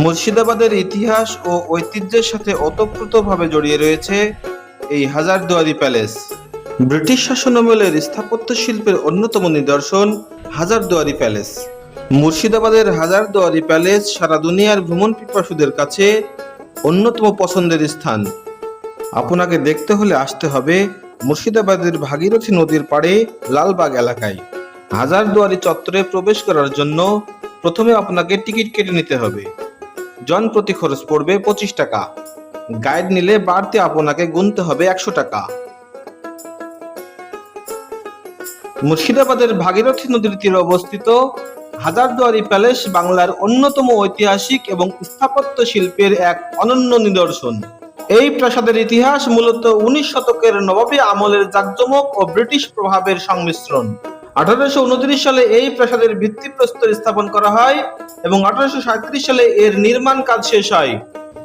মুর্শিদাবাদের ইতিহাস ও ঐতিহ্যের সাথে ওতপ্রোতভাবে জড়িয়ে রয়েছে এই হাজারদুয়ারি প্যালেস। ব্রিটিশ শাসনামলের স্থাপত্য শিল্পের অন্যতম নিদর্শন হাজারদুয়ারি প্যালেস। মুর্শিদাবাদের হাজারদুয়ারি প্যালেস সারা দুনিয়ার ভ্রমণ পিপাসুদের কাছে অন্যতম পছন্দের স্থান। আপনাকে দেখতে হলে আসতে হবে মুর্শিদাবাদের ভাগীরথী নদীর পাড়ে লালবাগ এলাকায়। হাজারদুয়ারি চত্বরে প্রবেশ করার জন্য প্রথমে আপনাকে টিকিট কেটে নিতে হবে। জন প্রতি খরচ পড়বে 25 টাকা। গাইড নিলে বাড়তি আপনাকে গুনতে হবে 100 টাকা। মুর্শিদাবাদের ভাগীরথী নদীর তীরে অবস্থিত হাজারদুয়ারি প্যালেস বাংলার অন্যতম ঐতিহাসিক এবং স্থাপত্য শিল্পের এক অনন্য নিদর্শন। এই প্রাসাদের ইতিহাস মূলত 19 শতকের নবাবী আমলের জাঁকজমক ও ব্রিটিশ প্রভাবের সংমিশ্রণ। 1829 সালে এই প্রাসাদের ভিত্তিপ্রস্তর স্থাপন করা হয় এবং 1837 সালে এর নির্মাণ কাজ শেষ হয়।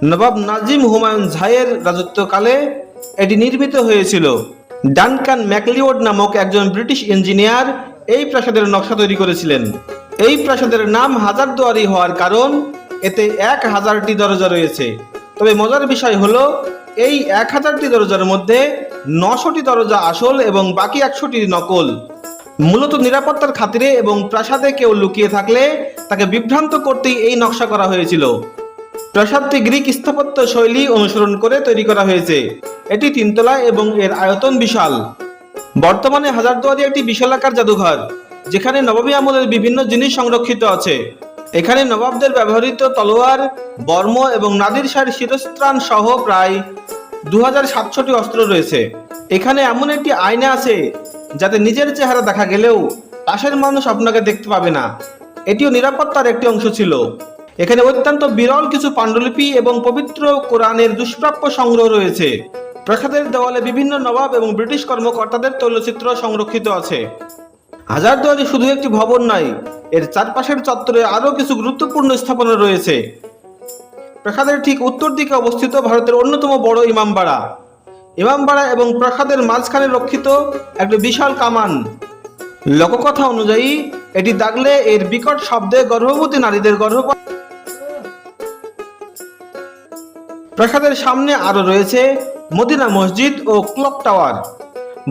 নবাব নাজিম হুমায়ুন জাহের রাজত্বকালে এটি নির্মিত হয়েছিল। ডানকান ম্যাকলিওড নামক একজন ব্রিটিশ ইঞ্জিনিয়ার এই প্রাসাদের নকশা তৈরি করেছিলেন। এই প্রাসাদের নাম হাজারদুয়ারি হওয়ার কারণ এতে 1000টি দরজা রয়েছে। তবে মজার বিষয় হলো এই 1000টি দরজার মধ্যে 900টি দরজা আসল এবং বাকি 100টি নকল। মূলত নিরাপত্তার খাতিরে এবং প্রাসাদে কেউ লুকিয়ে থাকলে তাকে বিভ্রান্ত করতেই এই নকশা করা হয়েছিল। প্রাসাদটি গ্রিক স্থাপত্য শৈলী অনুসরণ করে তৈরি করা হয়েছে। এটি 3 তলা এবং এর আয়তন বিশাল। বর্তমানে হাজারদুয়ারি একটি বিশালাকার জাদুঘর, যেখানে নবাবী আমলের বিভিন্ন জিনিস সংরক্ষিত আছে। এখানে নবাবদের ব্যবহৃত তলোয়ার, বর্ম এবং নাদির শাহর শিরস্ত্রাণ সহ প্রায় 2700টি অস্ত্র রয়েছে। এখানে এমন একটি আয়না আছে যাতে নিজের চেহারা দেখা গেলেও পাশের মানুষ আপনাকে দেখতে পাবে না। এটিও নিরাপত্তার একটি অংশ ছিল। এখানে অত্যন্ত বিরল কিছু পাণ্ডুলিপি এবং পবিত্র কোরআনের দুষ্প্রাপ্য সংগ্রহ রয়েছে। প্রাসাদের দেওয়ালে বিভিন্ন নবাব এবং ব্রিটিশ কর্মকর্তাদের তৈলচিত্র সংরক্ষিত আছে। হাজারদুয়ারি শুধু একটি ভবন নয়, এর চারপাশের চত্বরে আরও কিছু গুরুত্বপূর্ণ স্থাপনা রয়েছে। প্রাসাদের ঠিক উত্তর দিকে অবস্থিত ভারতের অন্যতম বড় ইমামবাড়া। ইমামবাড়া এবং প্রাসাদের মাঝখানে রক্ষিত একটি বিশাল কামান। লোককথা অনুযায়ী এটি দাগলে এর বিকট শব্দে গর্ভবতী নারীদের গর্ভপাত। প্রাসাদের সামনে আরো রয়েছে মদিনা মসজিদ ও ক্লক টাওয়ার।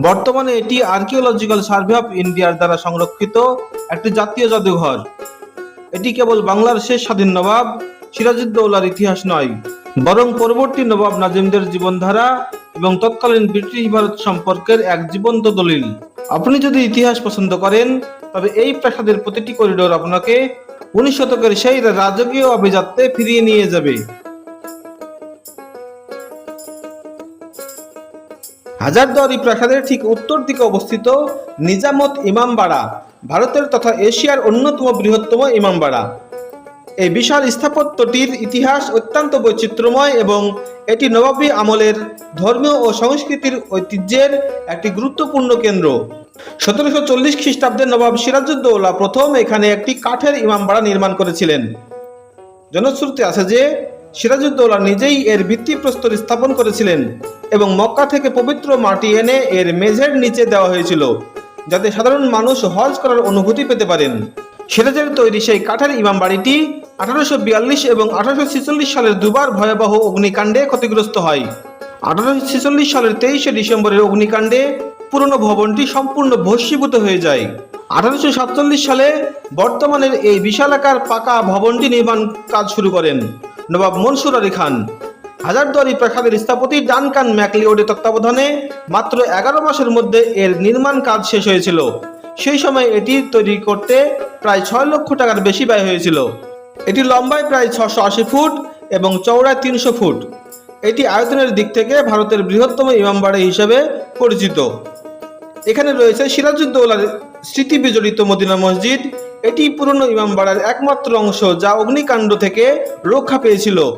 বর্তমানে এটি আর্কিওলজিক্যাল সার্ভে অফ ইন্ডিয়ার দ্বারা সংরক্ষিত একটি জাতীয় জাদুঘর। এটি কেবল বাংলার শেষ স্বাধীন নবাব সিরাজউদ্দৌলার ইতিহাস নয়, বরং পরবর্তী নবাব নাজিমদের জীবনধারা এবং তৎকালীন ব্রিটিশ ভারত সম্পর্কের এক জীবন্ত দলিল। আপনি যদি ইতিহাস পছন্দ করেন তবে এই প্রাসাদের প্রতিটি করিডোর আপনাকে 19 শতকের সেই রাজকীয় অভিজাত্যে ফিরিয়ে নিয়ে যাবে। হাজারদুয়ারি প্রাসাদের ঠিক উত্তর দিকে অবস্থিত নিজামত ইমামবাড়া ভারতের তথা এশিয়ার অন্যতম বৃহত্তম ইমামবাড়া। এই বিশাল স্থাপত্যটির ইতিহাস অত্যন্ত বৈচিত্র্যময় এবং এটি নবাবী আমলের ধর্মীয় ও সংস্কৃতির ঐতিহ্যের একটি গুরুত্বপূর্ণ কেন্দ্র। 1740 খ্রিস্টাব্দে নবাব সিরাজউদ্দৌলা প্রথম এখানে একটি কাঠের ইমামবাড়া নির্মাণ করেছিলেন। জনশ্রুতি আছে যে সিরাজউদ্দৌলা নিজেই এর ভিত্তিপ্রস্তর স্থাপন করেছিলেন এবং মক্কা থেকে পবিত্র মাটি এনে এর মেঝের নিচে দেওয়া হয়েছিল, যাতে সাধারণ মানুষ হজ করার অনুভূতি পেতে পারেন। সিরাজের তৈরি সেই কাঠের ইমামবাড়িটি 1842 এবং 1846 সালের দুবার ভয়াবহ অগ্নিকাণ্ডে ক্ষতিগ্রস্ত হয়। 1846 সালের 23শে ডিসেম্বরের অগ্নিকাণ্ডে পুরনো ভবনটি সম্পূর্ণ ভস্মীভূত হয়ে যায়। 1847 সালে বর্তমানের এই বিশালাকার পাকা ভবনটি নির্মাণ কাজ শুরু করেন নবাব মনসুর আলী খান। হাজারদুয়ারি প্রাসাদের স্থপতি ডানকান ম্যাকলিওডের তত্ত্বাবধানে মাত্র 11 মাসের মধ্যে এর নির্মাণ কাজ শেষ হয়েছিল। সেই সময় এটি তৈরি করতে প্রায় 6 লক্ষ টাকার বেশি ব্যয় হয়েছিল। এটি লম্বায় প্রায় 680 ফুট এবং চওড়ায় 300 ফুট। এটি আয়তনের দিক থেকে ভারতের বৃহত্তম ইমামবাড়া হিসেবে পরিচিত। এখানে রয়েছে সিরাজউদ্দৌলার স্মৃতি বিজড়িত মদিনা মসজিদ। এটি পুরনো ইমামবাড়ার একমাত্র অংশ যা অগ্নিকাণ্ড থেকে রক্ষা পেয়েছিল।